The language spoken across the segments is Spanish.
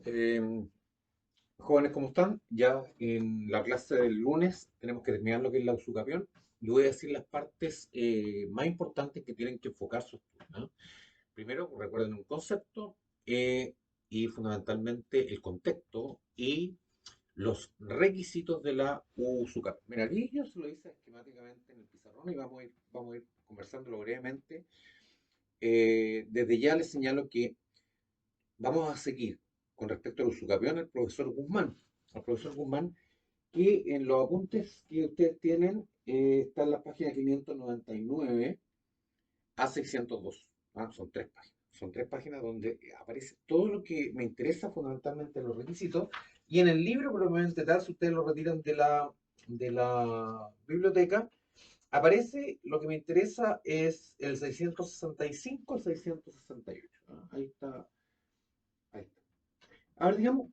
Eh, Jóvenes, ¿cómo están? Ya en la clase del lunes tenemos que terminar lo que es la usucapión. Y voy a decir las partes más importantes que tienen que enfocar su estudio, ¿no? Primero, recuerden un concepto y fundamentalmente el contexto y los requisitos de la usucapión. Mira, aquí yo se lo hice esquemáticamente en el pizarrón y vamos a ir conversándolo brevemente. Desde ya les señalo que vamos a seguir con respecto al usucapión al profesor Guzmán, que en los apuntes que ustedes tienen está en la página 599 a 602. Son tres páginas. Son tres páginas donde aparece todo lo que me interesa, fundamentalmente los requisitos. Y en el libro, probablemente tal, si ustedes lo retiran de la biblioteca, aparece lo que me interesa es el 665 al 668. Ahí está, ahí está. Ahora digamos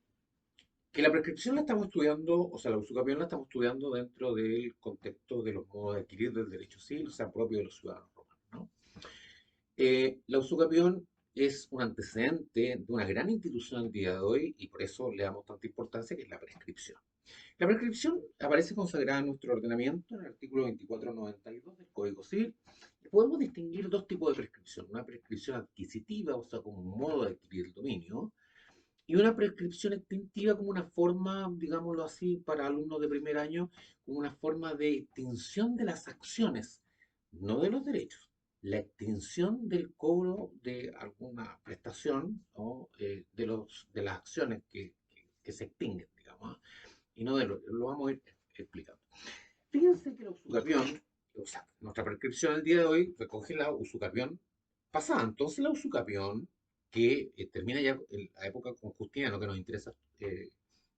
que la prescripción la estamos estudiando, o sea, la usucapión la estamos estudiando dentro del contexto de los modos de adquirir del derecho civil, o sea, propio de los ciudadanos romanos, ¿no? La usucapión es un antecedente de una gran institución al día de hoy y por eso le damos tanta importancia, que es la prescripción. La prescripción aparece consagrada en nuestro ordenamiento en el artículo 2492 del Código Civil. Y podemos distinguir dos tipos de prescripción: una prescripción adquisitiva, o sea, como un modo de adquirir el dominio, y una prescripción extintiva como una forma, digámoslo así, para alumnos de primer año, como una forma de extinción de las acciones, no de los derechos. La extinción del cobro de alguna prestación o de las acciones que se extinguen, digamos, ¿ah? Y no de lo vamos a ir explicando. Fíjense que la usucapión, o sea, nuestra prescripción el día de hoy recoge la usucapión pasada. Entonces la usucapión, que termina ya en la época con Justiniano, que nos interesa,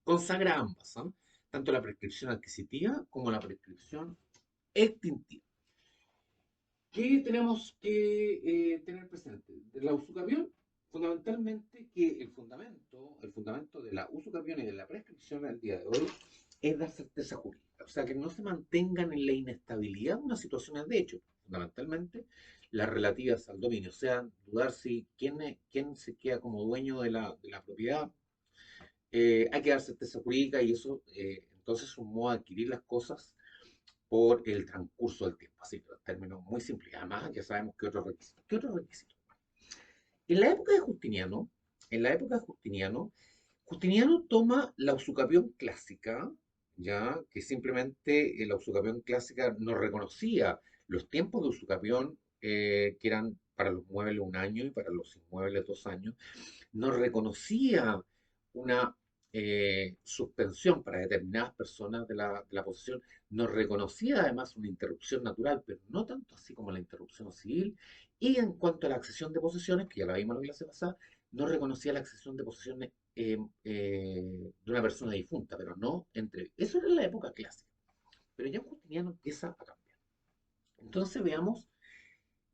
consagra ambas, ¿ah? Tanto la prescripción adquisitiva como la prescripción extintiva. ¿Qué tenemos que tener presente? De la usucapión, fundamentalmente que el fundamento de la usucapión y de la prescripción al día de hoy es dar certeza jurídica, o sea, que no se mantengan en la inestabilidad de unas situaciones de hecho, fundamentalmente las relativas al dominio, o sea, dudar si quién se queda como dueño de la propiedad. Hay que dar certeza jurídica y eso entonces es un modo de adquirir las cosas por el transcurso del tiempo, así que en términos muy simples. Además, ya sabemos que otros requisitos. ¿Qué otros requisitos? En la época de Justiniano, en la época de Justiniano toma la usucapión clásica, ya que simplemente la usucapión clásica no reconocía los tiempos de usucapión, que eran para los muebles un año y para los inmuebles 2 años, no reconocía una suspensión para determinadas personas de la posesión, no reconocía además una interrupción natural, pero no tanto así como la interrupción civil, y en cuanto a la accesión de posesiones, que ya la vimos en la clase pasada, no reconocía la accesión de posesiones de una persona difunta, pero no entre. Eso era en la época clásica, pero ya en Justiniano empieza a cambiar. Entonces veamos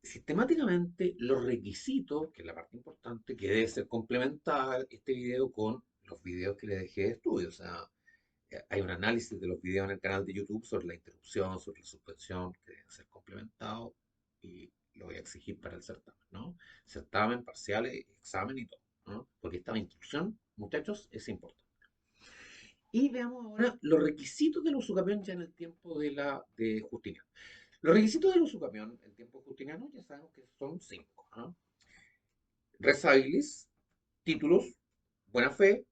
sistemáticamente los requisitos, que es la parte importante, que debe ser complementar este video con los videos que le dejé de estudio. O sea, hay un análisis de los videos en el canal de YouTube sobre la interrupción, sobre la suspensión, que deben ser complementados y lo voy a exigir para el certamen, ¿no? Certamen, parciales, examen y todo, ¿no? Porque esta instrucción, muchachos, es importante. Y veamos ahora los requisitos del usucapión ya en el tiempo de Justiniano. Los requisitos del usucapión en tiempo justiniano ya sabemos que son cinco, ¿ah? Res habilis, títulos, buena fe,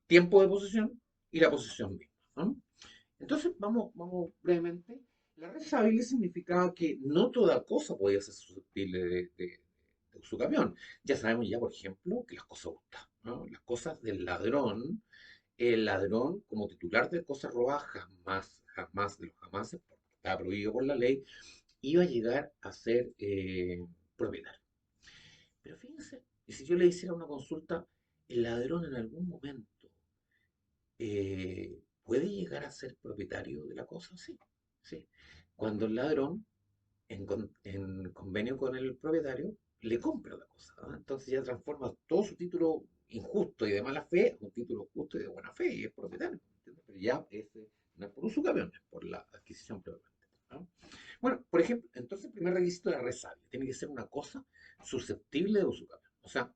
tiempo de posesión y la posesión misma, ¿no? Entonces, vamos brevemente. La res habilis significaba que no toda cosa podía ser susceptible de usucapión. Ya sabemos ya, por ejemplo, que las cosas hurtadas, ¿no? Las cosas del ladrón, el ladrón como titular de cosas robadas jamás, jamás de los jamases, porque estaba prohibido por la ley, iba a llegar a ser propietario. Pero fíjense, y si yo le hiciera una consulta, el ladrón en algún momento puede llegar a ser propietario de la cosa, sí, sí. Cuando el ladrón, en convenio con el propietario, le compra la cosa, ¿ah? Entonces ya transforma todo su título injusto y de mala fe en un título justo y de buena fe y es propietario, ¿entiendes? Pero ya no es por usucapión, es por la adquisición propiamente, ¿no? Bueno, por ejemplo, entonces el primer requisito de resabio tiene que ser una cosa susceptible de usucapión. O sea,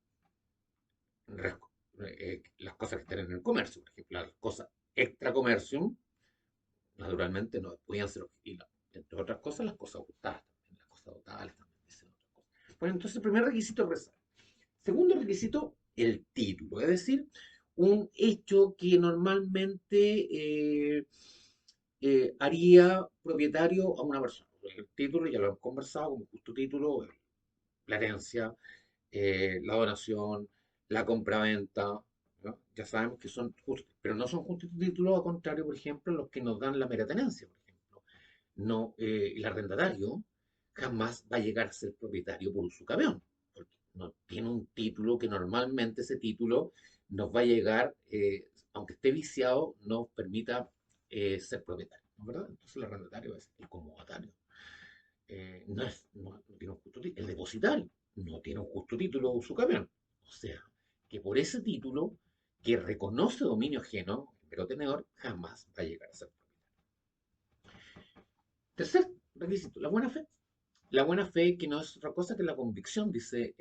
las cosas que están en el comercio, por ejemplo, las cosas extra comercium, naturalmente no podían ser, entre otras cosas, las cosas hurtadas también, las cosas hurtadas también dicen otras cosas. Bueno, entonces el primer requisito es rezar. Segundo requisito, el título, es decir, un hecho que normalmente haría propietario a una persona. El título ya lo hemos conversado como justo título, la herencia, la donación, la compraventa, ¿no? Ya sabemos que son justos, pero no son justos títulos, a contrario, por ejemplo, los que nos dan la mera tenencia, por ejemplo. No, el arrendatario jamás va a llegar a ser propietario por usucapión, porque no tiene un título que normalmente ese título nos va a llegar, aunque esté viciado, nos permita ser propietario, ¿no? ¿Verdad? Entonces el arrendatario es el comodatario. No tiene un justo título. El depositario no tiene un justo título de usucapión. O sea, que por ese título que reconoce dominio ajeno, pero tenedor, jamás va a llegar a ser propietario. Tercer requisito, la buena fe. La buena fe, que no es otra cosa que la convicción, dice,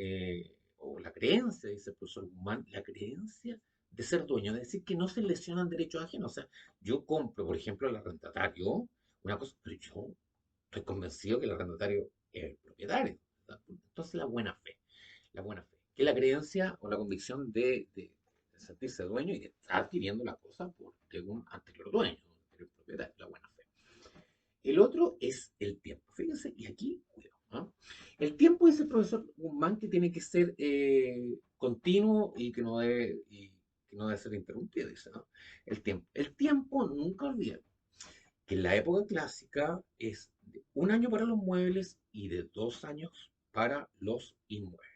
o la creencia, dice el profesor Guzmán, la creencia de ser dueño, es decir, que no se lesionan derechos ajenos. O sea, yo compro, por ejemplo, al arrendatario, una cosa, pero yo estoy convencido que el arrendatario es el propietario. ¿Verdad? Entonces, la buena fe, que es la creencia o la convicción de sentirse dueño y de estar adquiriendo la cosa por un anterior dueño, el propietario, la buena fe. El otro es el tiempo. Fíjense, y aquí, cuidado, ¿no? El tiempo, dice el profesor Guzmán, que tiene que ser continuo que no debe ser interrumpido, dice, ¿no? El tiempo. El tiempo, nunca olviden, que en la época clásica es de 1 año para los muebles y de 2 años para los inmuebles.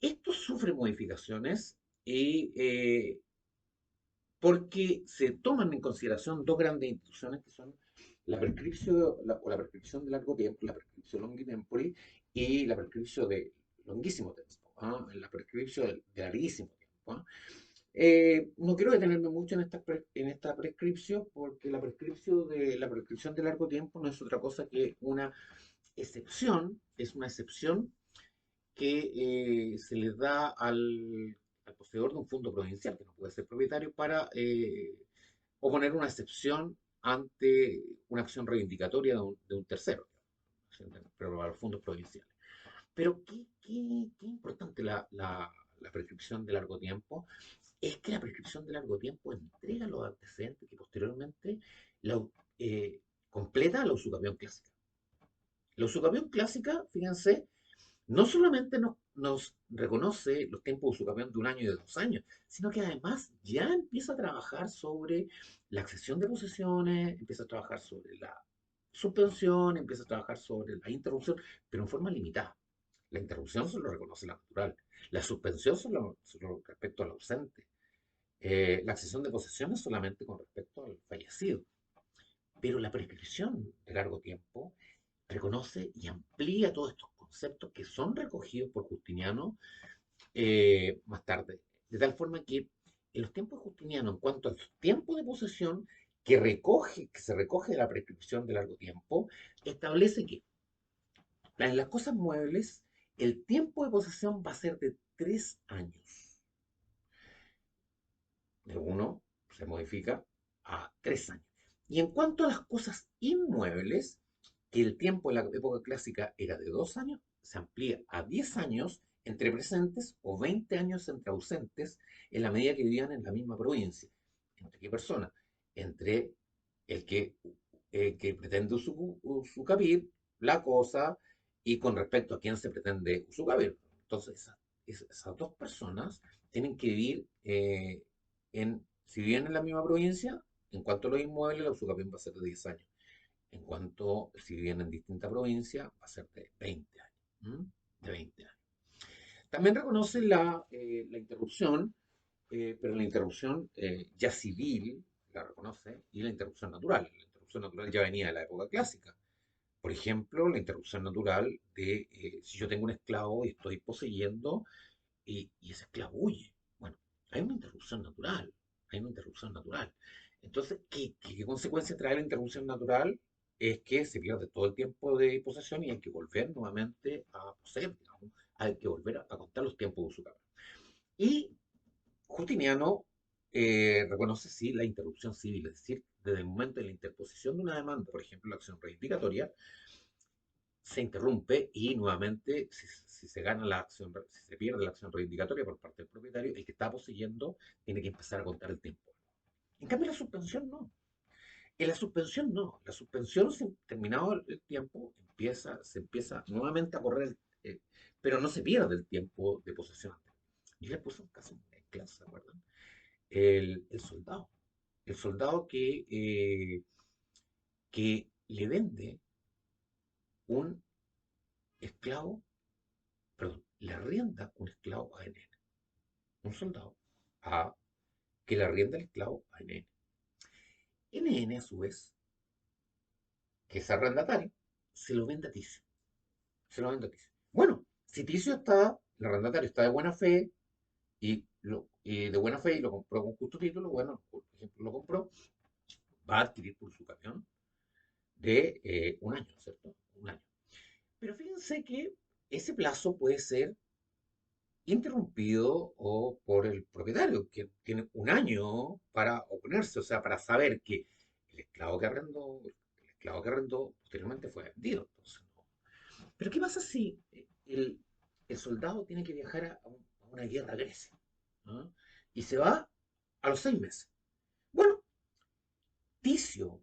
Esto sufre modificaciones porque se toman en consideración dos grandes instituciones que son la prescripción de largo tiempo, la prescripción longi tempori y la prescripción de longuísimo tiempo, ¿ah? La prescripción de larguísimo tiempo. ¿Ah? No quiero detenerme mucho en esta prescripción porque la prescripción de largo tiempo no es otra cosa que una excepción, es una excepción que se le da al poseedor de un fondo provincial, que no puede ser propietario, para oponer una excepción ante una acción reivindicatoria de un tercero, pero para los fondos provinciales. Pero qué importante la prescripción de largo tiempo es que la prescripción de largo tiempo entrega los antecedentes que posteriormente la, eh, completa la usucapión clásica. La usucapión clásica, fíjense, no solamente nos reconoce los tiempos de usucapión de 1 año y de 2 años, sino que además ya empieza a trabajar sobre la accesión de posesiones, empieza a trabajar sobre la suspensión, empieza a trabajar sobre la interrupción, pero en forma limitada. La interrupción solo reconoce la natural, la suspensión solo respecto al ausente, la accesión de posesiones solamente con respecto al fallecido. Pero la prescripción de largo tiempo reconoce y amplía todos estos conceptos que son recogidos por Justiniano más tarde. De tal forma que en los tiempos de Justiniano, en cuanto a los tiempos de posesión que se recoge de la prescripción de largo tiempo, establece que en las cosas muebles el tiempo de posesión va a ser de 3 años. De 1 se modifica a 3 años. Y en cuanto a las cosas inmuebles, que el tiempo en la época clásica era de 2 años, se amplía a 10 años entre presentes o 20 años entre ausentes en la medida que vivían en la misma provincia. ¿Entre qué personas? Entre el que pretende usucapir la cosa y con respecto a quién se pretende usucapir. Entonces, esas dos personas tienen que vivir si viven en la misma provincia, en cuanto a los inmuebles, la usucapión va a ser de 10 años. En cuanto, si viven en distinta provincia, va a ser de 20 años. ¿M? De 20 años. También reconoce la interrupción, pero la interrupción ya civil la reconoce y la interrupción natural. La interrupción natural ya venía de la época clásica. Por ejemplo, la interrupción natural de si yo tengo un esclavo y estoy poseyendo y ese esclavo huye. Bueno, hay una interrupción natural, hay una interrupción natural. Entonces, ¿qué consecuencia trae la interrupción natural? Es que se pierde todo el tiempo de posesión y hay que volver nuevamente a poseer, digamos, hay que volver a contar los tiempos de su carrera. Y Justiniano reconoce sí la interrupción civil, es decir, desde el momento de la interposición de una demanda, por ejemplo, la acción reivindicatoria, se interrumpe y nuevamente, si se gana la acción, si se pierde la acción reivindicatoria por parte del propietario, el que está poseyendo tiene que empezar a contar el tiempo. En cambio, la suspensión no. En la suspensión no. La suspensión, terminado el tiempo, se empieza nuevamente a correr, pero no se pierde el tiempo de posesión. Yo les puse un caso en clase, ¿se acuerdan? El soldado. El soldado que le vende un esclavo, perdón, le arrienda un esclavo a NN. Un soldado a que le arrienda el esclavo a NN. NN, a su vez, que es arrendatario, se lo vende a Ticio. Se lo vende a Ticio. Bueno, si Ticio está, el arrendatario está de buena fe y de buena fe y lo compró con justo título, bueno, por ejemplo, lo compró, va a adquirir por su camión de un año, ¿cierto? Un año. Pero fíjense que ese plazo puede ser interrumpido o por el propietario, que tiene un año para oponerse, o sea, para saber que el esclavo que arrendó posteriormente fue vendido. Entonces, no. Pero ¿qué pasa si el soldado tiene que viajar a una guerra a Grecia? ¿Ah? Y se va a los 6 meses. Bueno, Ticio,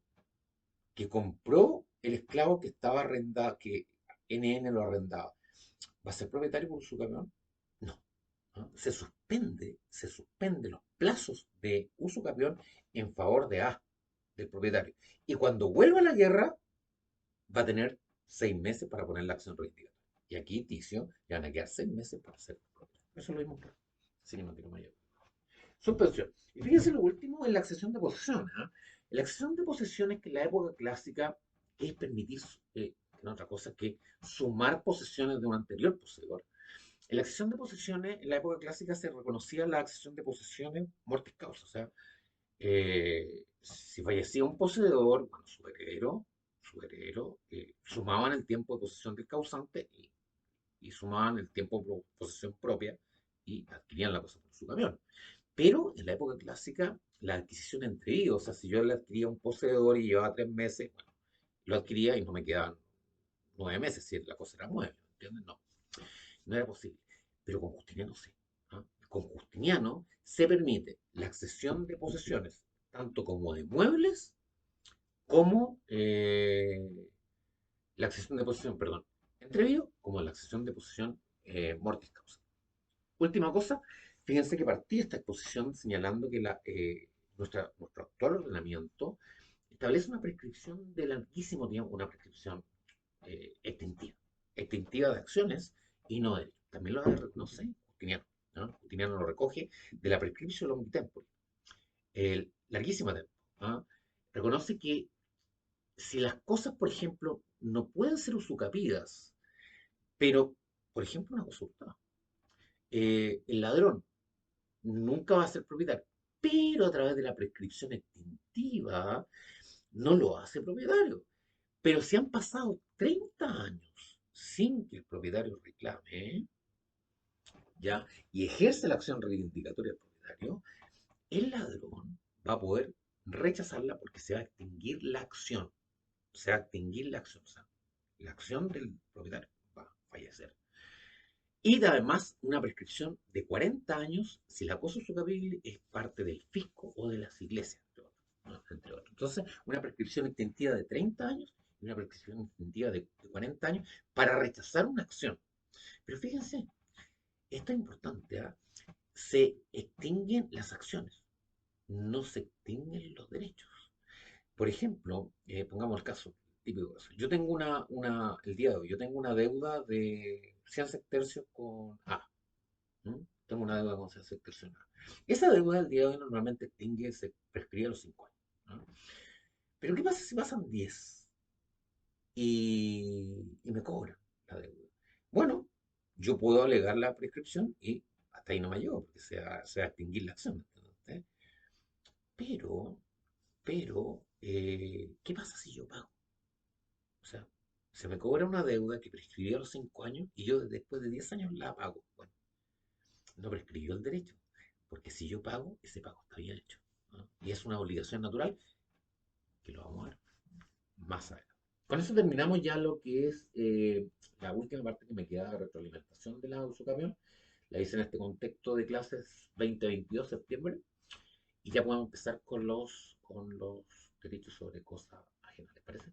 que compró el esclavo que estaba arrendado, que NN lo arrendaba, ¿va a ser propietario por su camión? No. ¿No? Se suspende los plazos de uso camión en favor de A, del propietario. Y cuando vuelva a la guerra, va a tener 6 meses para poner la acción reivindicatoria. Y aquí, Ticio, le van a quedar 6 meses para hacer propietario. Eso lo vimos acá. Así que no tiene mayor. Suspensión. Y fíjense lo último en la accesión de posesión. ¿Eh? La accesión de posesión es que en la época clásica es permitir, no otra cosa que sumar posesiones de un anterior poseedor. En la accesión de posesiones, en la época clásica se reconocía la accesión de posesiones mortis causa, o sea, si fallecía un poseedor, bueno, su heredero sumaban el tiempo de posesión del causante y sumaban el tiempo de posesión propia y adquirían la cosa por su camión. Pero en la época clásica, la adquisición entre ellos, o sea, si yo le adquiría a un poseedor y llevaba 3 meses, bueno, lo adquiría y no me quedaban 9 meses, si la cosa era 9, ¿entiendes? No, no era posible. Pero con Justiniano sí. ¿Ah? Con Justiniano se permite la accesión de posesiones, tanto como de muebles, como la accesión de posesión, perdón, entre ellos, como la accesión de posesión mortis causa. Última cosa, fíjense que partí esta exposición señalando que nuestro actual ordenamiento establece una prescripción de larguísimo tiempo, una prescripción extintiva, extintiva de acciones y no de derechos. También lo reconoce Justiniano, ¿no? Justiniano lo recoge de la prescripción longi tempore, el larguísimo tiempo. ¿No? Reconoce que si las cosas, por ejemplo, no pueden ser usucapidas, pero, por ejemplo, una cosa hurtada, el ladrón nunca va a ser propietario, pero a través de la prescripción extintiva no lo hace propietario. Pero si han pasado 30 años sin que el propietario reclame, ¿ya? Y ejerce la acción reivindicatoria del propietario, el ladrón va a poder rechazarla porque se va a extinguir la acción. Se va a extinguir la acción. O sea, la acción del propietario va a fallecer. Y además una prescripción de 40 años si la cosa usucapible es parte del fisco o de las iglesias, entre otros. Entonces, una prescripción extensiva de 30 años y una prescripción extensiva de 40 años para rechazar una acción. Pero fíjense, esto es importante, ¿eh? Se extinguen las acciones, no se extinguen los derechos. Por ejemplo, pongamos el caso, típico caso. Yo tengo el día de hoy, yo tengo una deuda de 100 tercios con A. ¿No? Tengo una deuda con 100 tercios con A. Esa deuda del día de hoy normalmente extingue, se prescribe a los 5 años. ¿No? Pero ¿qué pasa si pasan 10 y me cobran la deuda? Bueno, yo puedo alegar la prescripción y hasta ahí no me llevo, porque se va a extinguir la acción. ¿Eh? Pero, ¿qué pasa si yo pago? O sea, se me cobra una deuda que prescribió a los 5 años y yo después de 10 años la pago. Bueno, no prescribió el derecho. Porque si yo pago, ese pago está bien hecho, ¿no? Y es una obligación natural que lo vamos a ver más adelante. Con eso terminamos ya lo que es la última parte que me queda de retroalimentación de la usucapión. La hice en este contexto de clases 2022, septiembre, y ya podemos empezar con los delitos sobre cosas ajenas, ¿les parece?